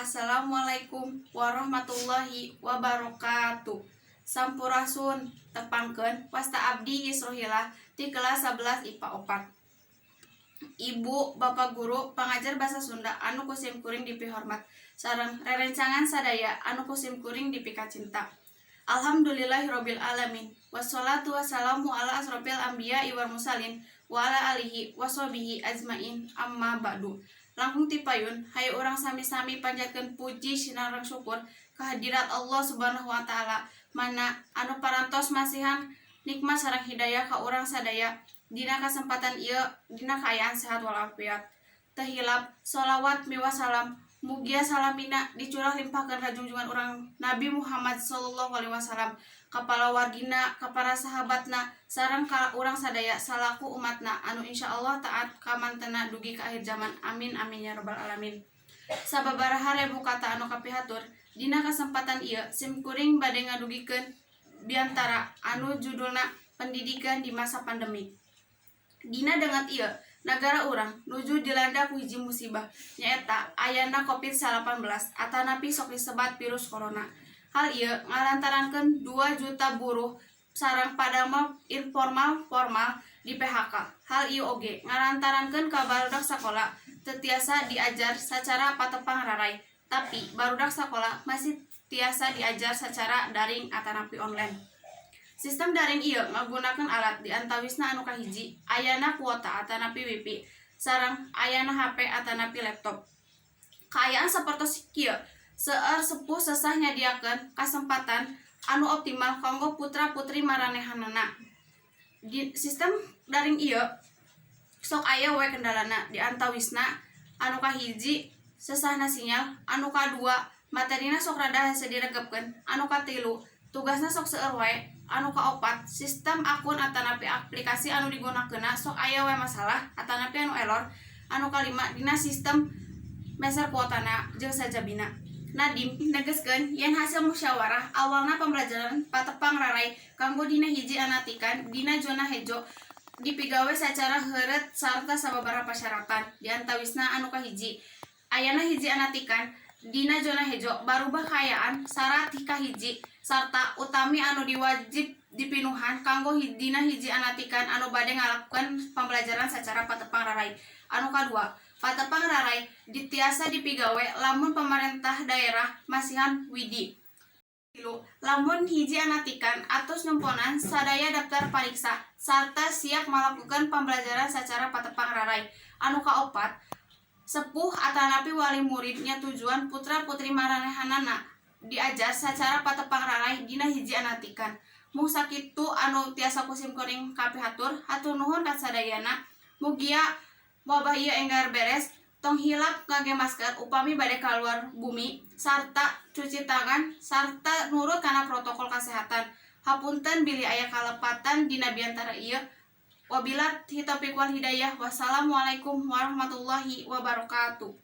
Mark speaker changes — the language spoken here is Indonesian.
Speaker 1: Assalamualaikum warahmatullahi wabarakatuh. Sampurasun tepangkeun wasta abdi Isrohila di kelas 11 IPA 4. Ibu, Bapak Guru, pengajar bahasa Sunda anu kusim kuring dipihormat sareng rerencangan sadaya anu kusim kuring dipika cinta. Alhamdulillahirabbil alamin. Wassalatu wassalamu ala asrofil anbiya wal mursalin wa ala alihi washabihi ajmain amma ba'du. Langkung tipayun, hayu orang sami-sami panjatkeun puji sinareng syukur kehadirat Allah Subhanahu wa taala mana anu parantos masihan nikmat sareng hidayah ka urang sadaya dina kasempatan ieu dina kaayaan sehat walafiat. Teu hilap sholawat miwah salam mugia salamina dicurah limpahkeun ka junjungan urang Nabi Muhammad sallallahu alaihi wasallam, ka para wargina, ka para sahabatna, sareng ka urang sadaya salaku umatna anu insyaallah taat ka mantena dugi ka akhir zaman. Amin amin ya rabbal alamin. Sababaraha rebu kata anu kapihatur dina kasempatan ieu sim kuring bade ngadugikeun biantara anu judulna pendidikan di masa pandemi. Dina dengan ieu nagara urang nuju dilanda ku hiji musibah nyaeta ayana COVID-19 atanapi sok disebat virus corona. Hal ieu ngalantarankeun 2 juta buruh sareng padamel informal formal di PHK. Hal ieu oge ngalantarankeun ka barudak sakola teu tiasa diajar sacara patepang rarai, tapi barudak sakola masih tiasa diajar secara daring atanapi online. Sistem daring ieu ngagunakeun alat di antawisna anu kahiji ayana kuota atanapi wifi sareng ayana HP atanapi laptop. Kaayaan sapertos kieu seueur sepuh sesah nyadiakeun kasempatan anu optimal kanggo putra-putri maranehanana. Di sistem daring ieu sok aya we kendalana di antawisna anu kahiji sesahna sinyal, anu kadua materina sok rada hese diregepkeun, anu katilu tugasna sok seueur wae, anu kaopat sistem akun atanapi aplikasi anu digunakeunna sok aya we masalah atanapi anu error, anu kalima dina sistem meser kuotana jeung sajabina. Nadim negeskeun yen hasil musyawarah awalna pembelajaran patepang rarai kanggo dina hiji anatikan dina zona hejo dipigawe sacara heureut sarta sababaraha pasyaratan. Di antawisna anu kahiji ayana hiji anatikan dina zona hejo barubah kaayaan syarat kahiji sarta utami anu diwajib dipinuhan kanggo dina hiji anatikan anu bade ngalakukan pembelajaran secara patepang rarai. Anu kadua, patepang rarai ditiasa dipigawe lamun pemerintah daerah masihan widi. Lamun hiji anatikan atos nyemponan sadaya daftar pariksa sarta siap melakukan pembelajaran secara patepang rarai. Anu kaopat, sepuh atanapi wali muridnya tujuan putra-putri maranehanana diajar secara patepang rarai dina hiji anatikan. Mung sakitu anu tiasa kusim kuring kapihatur, hatur nuhun kasadayana. Mugia wabah ieu enggar beres, tong hilap ngage masker upami bade kaluar bumi sarta cuci tangan sarta nurut kana protokol kesehatan. Hapunten bilih aya kalepatan dina biantara ieu. Wabillahi taufiq wal hidayah. Wassalamualaikum warahmatullahi wabarakatuh.